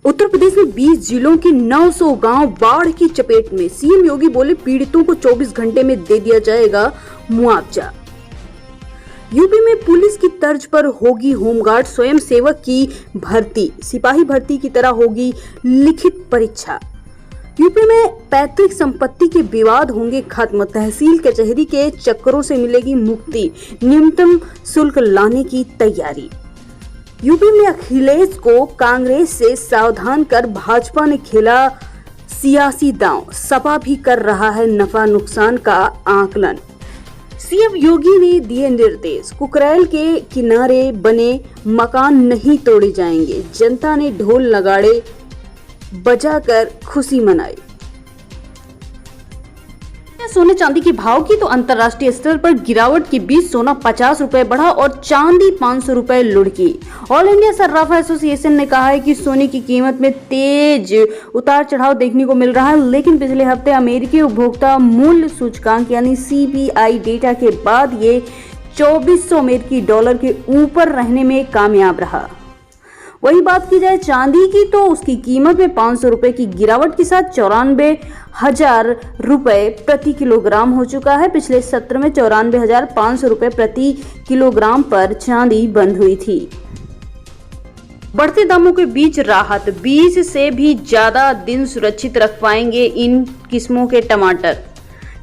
उत्तर प्रदेश में 20 जिलों के 900 गांव बाढ़ की चपेट में। सीएम योगी बोले पीड़ितों को 24 घंटे में दे दिया जाएगा मुआवजा। यूपी में पुलिस की तर्ज पर होगी होमगार्ड स्वयं सेवक की भर्ती। सिपाही भर्ती की तरह होगी लिखित परीक्षा। यूपी में पैतृक संपत्ति के विवाद होंगे खत्म। तहसील कचहरी के चक्करों से मिलेगी मुक्ति। न्यूनतम शुल्क लाने की तैयारी। यूपी में अखिलेश को कांग्रेस से सावधान कर भाजपा ने खेला सियासी दांव। सपा भी कर रहा है नफा नुकसान का आकलन। सीएम योगी ने दिए निर्देश। कुकरैल के किनारे बने मकान नहीं तोड़े जाएंगे। जनता ने ढोल नगाड़े बजाकर खुशी मनाई। सोने चांदी के भाव की तो अंतर्राष्ट्रीय स्तर पर गिरावट के बीच सोना 50 रुपए बढ़ा और चांदी 500 रुपए लुढ़की। ऑल इंडिया सर्राफा एसोसिएशन ने कहा है कि सोने की कीमत में तेज उतार चढ़ाव देखने को मिल रहा है, लेकिन पिछले हफ्ते अमेरिकी उपभोक्ता मूल्य सूचकांक यानी CPI डेटा के बाद ये 2400 अमेरिकी डॉलर के ऊपर रहने में कामयाब रहा। वही बात की जाए चांदी की तो उसकी कीमत में 500 रुपए की गिरावट के साथ 94,000 रुपए प्रति किलोग्राम हो चुका है। पिछले सत्र में 94,500 रुपए प्रति किलोग्राम पर चांदी बंद हुई थी। बढ़ते दामों के बीच राहत। 20 से भी ज्यादा दिन सुरक्षित रख पाएंगे इन किस्मों के टमाटर।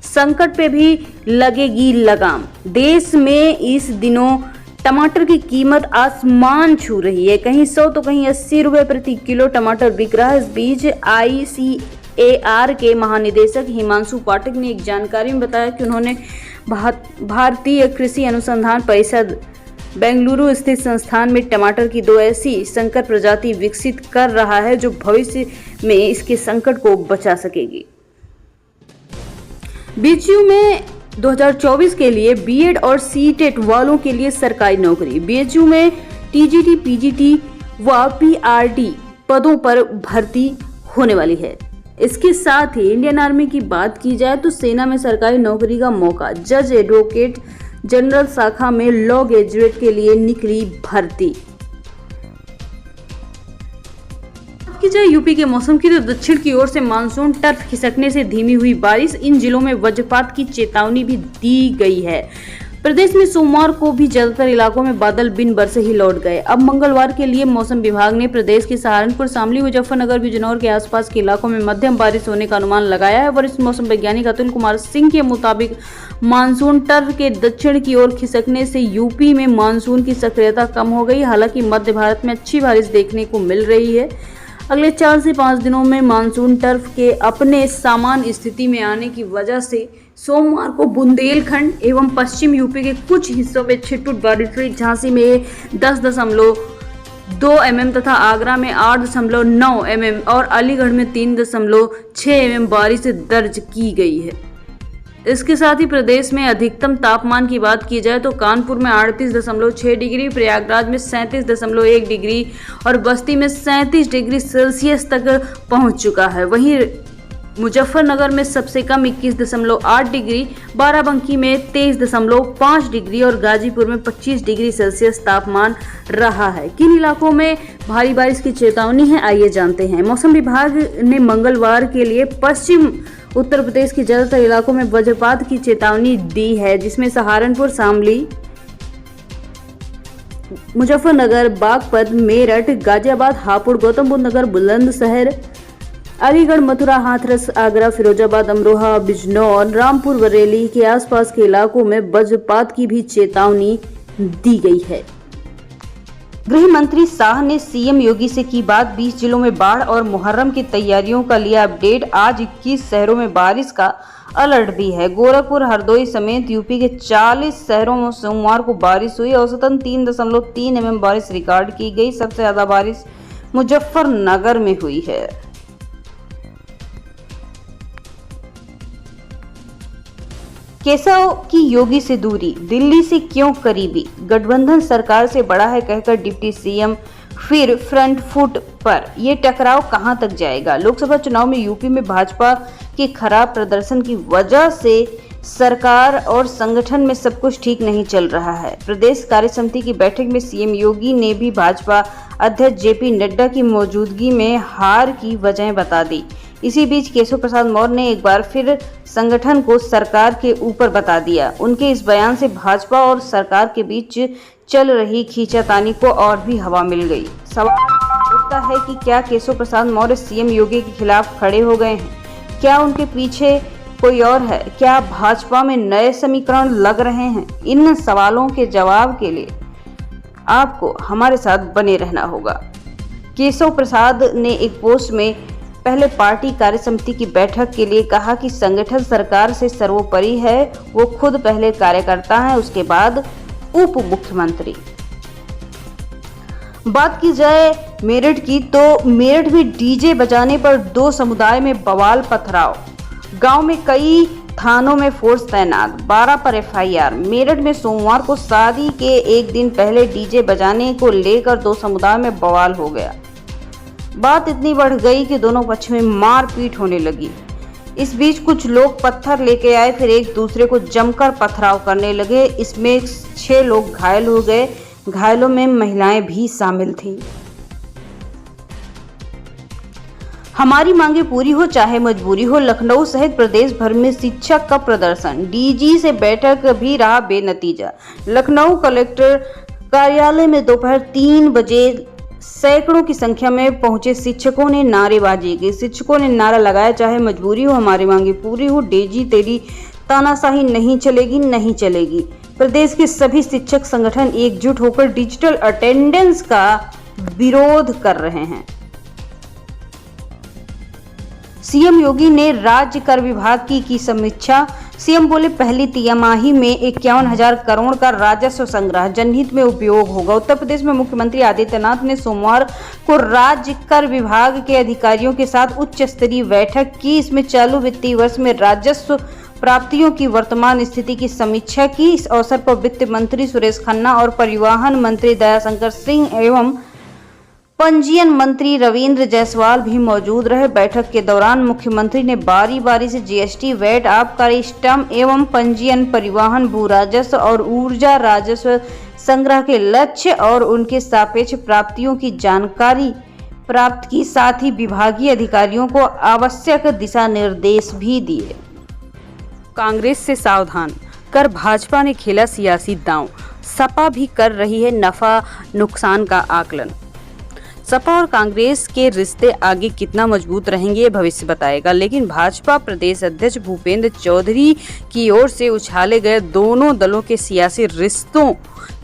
संकट पे भी लगेगी लगाम। देश में इस दिनों टमाटर की कीमत आसमान छू रही है। कहीं 100 तो कहीं 80 रुपए प्रति किलो टमाटर बिक रहा है। इस बीच ICAR के महानिदेशक हिमांशु पाठक ने एक जानकारी में बताया कि उन्होंने भारतीय कृषि अनुसंधान परिषद बेंगलुरु स्थित संस्थान में टमाटर की 2 ऐसी संकर प्रजाति विकसित कर रहा है जो भविष्य में इसके संकट को बचा सकेगी। BHU में 2024 के लिए बीएड और सीटेट वालों के लिए सरकारी नौकरी। BHU में TGT, PGT व PRD पदों पर भर्ती होने वाली है। इसके साथ ही इंडियन आर्मी की बात की जाए तो सेना में सरकारी नौकरी का मौका। जज एडवोकेट जनरल शाखा में लॉ ग्रेजुएट के लिए निकली भर्ती। जाए यूपी के मौसम की तो दक्षिण की ओर से मानसून टर्फ खिसकने से धीमी हुई बारिश। इन जिलों में वज्रपात की चेतावनी भी दी गई है। प्रदेश में सोमवार को भी ज्यादातर इलाकों में बादल बिन बरसे ही लौट गए। अब मंगलवार के लिए मौसम विभाग ने प्रदेश के सहारनपुर, शामली, मुजफ्फरनगर, बिजनौर के आसपास के इलाकों में मध्यम बारिश होने का अनुमान लगाया है। वरिष्ठ मौसम वैज्ञानिक अतुल कुमार सिंह के मुताबिक मानसून टर्फ के दक्षिण की ओर खिसकने से यूपी में मानसून की सक्रियता कम हो गई। हालांकि मध्य भारत में अच्छी बारिश देखने को मिल रही है। अगले 4 से 5 दिनों में मानसून टर्फ के अपने सामान्य स्थिति में आने की वजह से सोमवार को बुंदेलखंड एवं पश्चिम यूपी के कुछ हिस्सों में छिटपुट बारिश हुई। झांसी में 10.2 mm तथा आगरा में 8.9 mm और अलीगढ़ में 3.6 mm बारिश दर्ज की गई है। इसके साथ ही प्रदेश में अधिकतम तापमान की बात की जाए तो कानपुर में 38.6 डिग्री, प्रयागराज में 37.1 डिग्री और बस्ती में 37 डिग्री सेल्सियस तक पहुंच चुका है। वहीं मुजफ्फरनगर में सबसे कम 21.8 डिग्री, बाराबंकी में 23.5 डिग्री और गाजीपुर में 25 डिग्री सेल्सियस तापमान रहा है। किन इलाकों में भारी बारिश की चेतावनी है, आइए जानते हैं। मौसम विभाग ने मंगलवार के लिए पश्चिम उत्तर प्रदेश के ज्यादातर इलाकों में वज्रपात की चेतावनी दी है, जिसमें सहारनपुर, शामली, मुजफ्फरनगर, बागपत, मेरठ, गाजियाबाद, हापुड़, गौतम बुद्ध नगर, बुलंदशहर, अलीगढ़, मथुरा, हाथरस, आगरा, फिरोजाबाद, अमरोहा, बिजनौर, रामपुर, बरेली के आसपास के इलाकों में वज्रपात की भी चेतावनी दी गई है। गृह मंत्री शाह ने सीएम योगी से की बात। 20 जिलों में बाढ़ और मुहर्रम की तैयारियों का लिया अपडेट। आज 21 शहरों में बारिश का अलर्ट भी है। गोरखपुर, हरदोई समेत यूपी के 40 शहरों में सोमवार को बारिश हुई। औसतन 3.3 mm बारिश रिकॉर्ड की गई। सबसे ज्यादा बारिश मुजफ्फरनगर में हुई है। केशव की योगी से दूरी, दिल्ली से क्यों करीबी, गठबंधन सरकार से बड़ा है कहकर डिप्टी सीएम फिर फ्रंट फुट पर। ये टकराव कहां तक जाएगा। लोकसभा चुनाव में यूपी में भाजपा के खराब प्रदर्शन की वजह से सरकार और संगठन में सब कुछ ठीक नहीं चल रहा है। प्रदेश कार्य समिति की बैठक में सीएम योगी ने भी भाजपा अध्यक्ष जेपी नड्डा की मौजूदगी में हार की वजह बता दी। इसी बीच केशव प्रसाद मौर्य ने एक बार फिर संगठन को सरकार के ऊपर बता दिया। उनके इस बयान से भाजपा और सरकार के बीच चल रही खींचातानी को और भी हवा मिल गई। सवाल उठता है कि क्या केशव प्रसाद मौर्य सीएम योगी के खिलाफ खड़े हो गए हैं? क्या उनके पीछे कोई और है? क्या भाजपा में नए समीकरण लग रहे हैं? इन सवालों के जवाब के लिए आपको हमारे साथ बने रहना होगा। केशव प्रसाद ने एक पोस्ट में पहले पार्टी कार्य समिति की बैठक के लिए कहा कि संगठन सरकार से सर्वोपरि है, वो खुद पहले कार्यकर्ता है, उसके बाद उप मुख्यमंत्री। बात की जाए मेरठ की तो मेरठ में डीजे बजाने पर दो समुदाय में बवाल पथराव। गांव में कई थानों में फोर्स तैनात, 12 पर एफआईआर। मेरठ में सोमवार को शादी के एक दिन पहले डीजे बजाने को लेकर दो समुदाय में बवाल हो गया। बात इतनी बढ़ गई कि दोनों पक्ष में मारपीट होने लगी। इस बीच कुछ लोग पत्थर लेके आए, फिर एक दूसरे को जमकर पथराव करने लगे। इसमें 6 लोग घायल हो गए। घायलों में महिलाएं भी शामिल थीं। हमारी मांगे पूरी हो चाहे मजबूरी हो, लखनऊ सहित प्रदेश भर में शिक्षक का प्रदर्शन। डीजी से बैठक भी रहा बेनतीजा। लखनऊ कलेक्टर कार्यालय में दोपहर 3 बजे सैकड़ों की संख्या में पहुंचे शिक्षकों ने नारेबाजी की। शिक्षकों ने नारा लगाया, चाहे मजबूरी हो हमारी मांगे पूरी हो, डीजी तेरी तानाशाही नहीं चलेगी, नहीं चलेगी। प्रदेश के सभी शिक्षक संगठन एकजुट होकर डिजिटल अटेंडेंस का विरोध कर रहे हैं। सीएम योगी ने राज्य कर विभाग की समीक्षा। सीएम बोले, पहली तिमाही में 51,000 करोड़ का राजस्व संग्रह जनहित में उपयोग होगा। उत्तर प्रदेश में मुख्यमंत्री आदित्यनाथ ने सोमवार को राज्य कर विभाग के अधिकारियों के साथ उच्च स्तरीय बैठक की। इसमें चालू वित्तीय वर्ष में राजस्व प्राप्तियों की वर्तमान स्थिति की समीक्षा की। इस अवसर पर वित्त मंत्री सुरेश खन्ना और परिवहन मंत्री दयाशंकर सिंह एवं पंजीयन मंत्री रविंद्र जायसवाल भी मौजूद रहे। बैठक के दौरान मुख्यमंत्री ने बारी बारी से जीएसटी, वैट, आबकारी, स्टैम्प एवं पंजीयन, परिवहन, भू राजस्व और ऊर्जा राजस्व संग्रह के लक्ष्य और उनके सापेक्ष प्राप्तियों की जानकारी प्राप्त की। साथ ही विभागीय अधिकारियों को आवश्यक दिशा निर्देश भी दिए। कांग्रेस से सावधान कर भाजपा ने खेला सियासी दांव। सपा भी कर रही है नफा नुकसान का आकलन। सपा और कांग्रेस के रिश्ते आगे कितना मजबूत रहेंगे ये भविष्य बताएगा, लेकिन भाजपा प्रदेश अध्यक्ष भूपेंद्र चौधरी की ओर से उछाले गए दोनों दलों के सियासी रिश्तों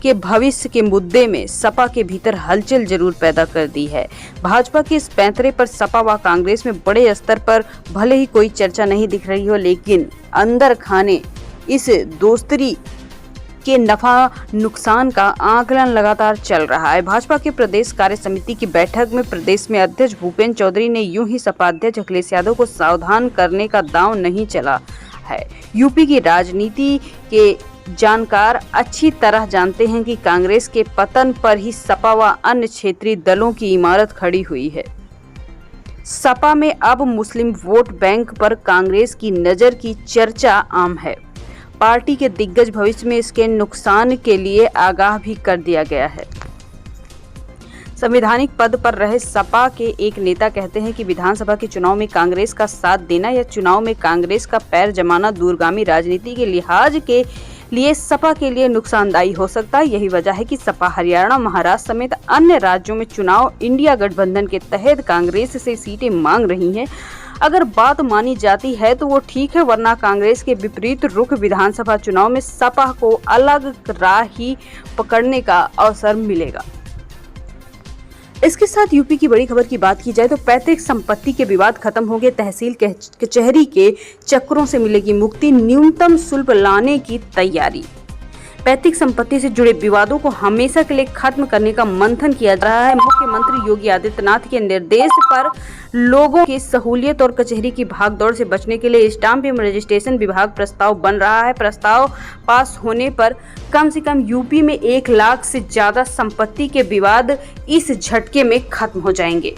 के भविष्य के मुद्दे में सपा के भीतर हलचल जरूर पैदा कर दी है। भाजपा के इस पैंतरे पर सपा व कांग्रेस में बड़े स्तर पर भले ही कोई चर्चा नहीं दिख रही हो, लेकिन अंदर खाने इस दोस्ती के नफा नुकसान का आकलन लगातार चल रहा है। भाजपा के प्रदेश कार्य समिति की बैठक में प्रदेश में अध्यक्ष भूपेंद्र चौधरी ने यूं ही सपा अध्यक्ष अखिलेश यादव को सावधान करने का दांव नहीं चला है। यूपी की राजनीति के जानकार अच्छी तरह जानते हैं कि कांग्रेस के पतन पर ही सपा व अन्य क्षेत्रीय दलों की इमारत खड़ी हुई है। सपा में अब मुस्लिम वोट बैंक पर कांग्रेस की नजर की चर्चा आम है। पार्टी के दिग्गज भविष्य में इसके नुकसान के लिए आगाह भी कर दिया गया है। संवैधानिक पद पर रहे सपा के एक नेता कहते हैं कि विधानसभा के चुनाव में कांग्रेस का साथ देना या चुनाव में कांग्रेस का पैर जमाना दूरगामी राजनीति के लिहाज के लिए सपा के लिए नुकसानदायी हो सकता है। यही वजह है कि सपा हरियाणा, महाराष्ट्र समेत अन्य राज्यों में चुनाव इंडिया गठबंधन के तहत कांग्रेस से सीटें मांग रही हैं। अगर बात मानी जाती है तो वो ठीक है, वरना कांग्रेस के विपरीत रुख विधानसभा चुनाव में सपा को अलग राह ही पकड़ने का अवसर मिलेगा। इसके साथ यूपी की बड़ी खबर की बात की जाए तो पैतृक संपत्ति के विवाद खत्म हो गए। तहसील कचहरी के चक्रों से मिलेगी मुक्ति। न्यूनतम शुल्क लाने की तैयारी। पैतृक संपत्ति से जुड़े विवादों को हमेशा के लिए खत्म करने का मंथन किया जा रहा है। मुख्यमंत्री योगी आदित्यनाथ के निर्देश पर लोगों की सहूलियत और कचहरी की भागदौड़ से बचने के लिए स्टाम्प एवं रजिस्ट्रेशन विभाग प्रस्ताव बन रहा है। प्रस्ताव पास होने पर कम से कम यूपी में 1 लाख से ज्यादा संपत्ति के विवाद इस झटके में खत्म हो जाएंगे।